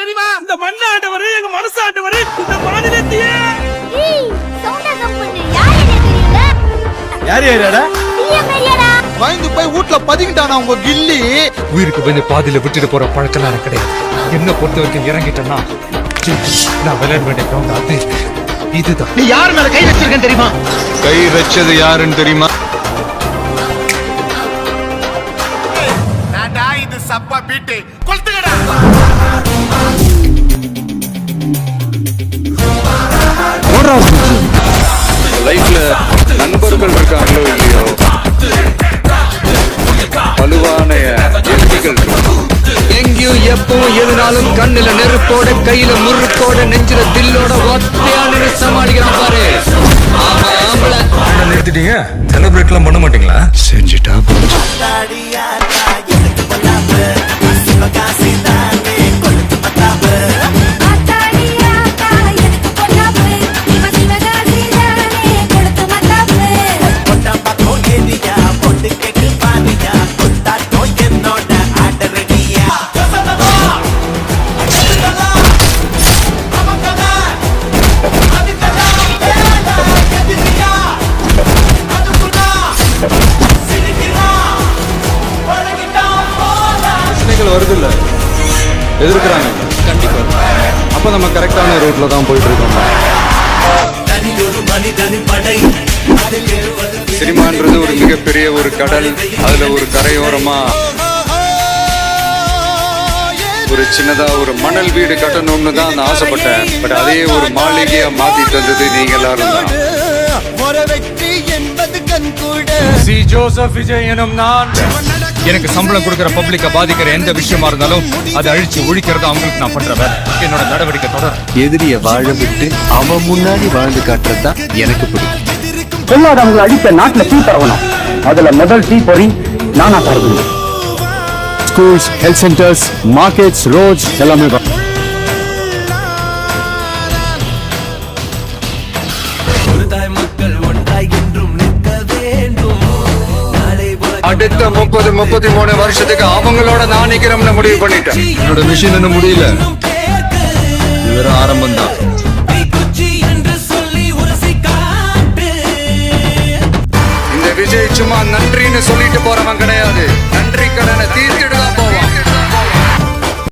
தெரியுமா? இந்த மண்ண ஆண்டவரு, எங்க மனசு ஆண்டவரு, இந்த மாநிலத்தையே. யார் யாரடா? பயந்து போய் வீட்டுல பதுங்கிட்டானா உங்க கில்லி. உயிருக்கு பயந்து பாதியில விட்டுட்டு போற பழக்கம் எனக்கு கிடையாது. என்ன பொறுத்த வரைக்கும் இறங்கிட்டேன்னா நான் விளையாட வேண்டிய கிரவுண்ட் அது இதுதான். நீ யார் மேல கை வச்சிருக்கேன்னு தெரியுமா? கை வச்சது யாருன்னு தெரியுமா? நான்டா இது சப்பா பீட்டு. கொளுத்துங்கடா. லைஃப்ல நண்பர்கள் இருக்காங்களோ இல்லையோ, வலுவான எதிரிகள் எங்கேயும் எப்பவும் எதுனாலும் கண்ணுல நெருப்போட கையில முறுக்கோட நெஞ்சில தில்லோட ஒத்தையான சமாளிக்கிறான் பாரு. நிறுத்திட்டீங்க, செலிப்ரேட் எல்லாம் பண்ண மாட்டீங்களா? செஞ்சுட்டா போச்சு. வருது இல்ல, எதிர்க்கிறாங்க கண்டிப்பா. அப்ப நம்ம கரெக்டான ரூட்ல தான் போயிட்டு இருக்கோம். சினிமான்றது ஒரு மிகப்பெரிய ஒரு கடல். அதுல ஒரு கரையோரமா ஒரு சின்னதா ஒரு மணல் வீடு கட்டணும்னு தான் நான் ஆசைப்பட்டேன். பட் அதே ஒரு மாளிகையா மாத்தி தந்தது நீங்க எல்லாரும் தான். சி ஜோசப் விஜய் எனும் நான். எனக்கு சம்பளம் கொடுக்கிற பப்ளிக்க பாதிக்கிற எந்த விஷயமா இருந்தாலும் அதை அழிச்சு ஒழிக்கிறது அவங்களுக்கு நான் பண்ற வேலை. என்னோட நடவடிக்கை தொடர். எதிரிய வாழ விட்டு அவன் முன்னாடி வாழ்ந்து காட்டுறதுதான் எனக்கு பிடிக்கும். சொல்லாதவங்களை அடித்த நாட்டுல டீ பரவணும். அதுல முதல் டீ பொறி நானா பரவணும். Schools, health centres, markets, roads எல்லாமே அடுத்த 30-33 வருஷத்துக்கு அவங்களோட நான் நிக்கிறோம்னு முடிவு பண்ணிட்டேன். என்னோட மிஷன் என்ன முடியல, இது வெறும் ஆரம்பம் தான்.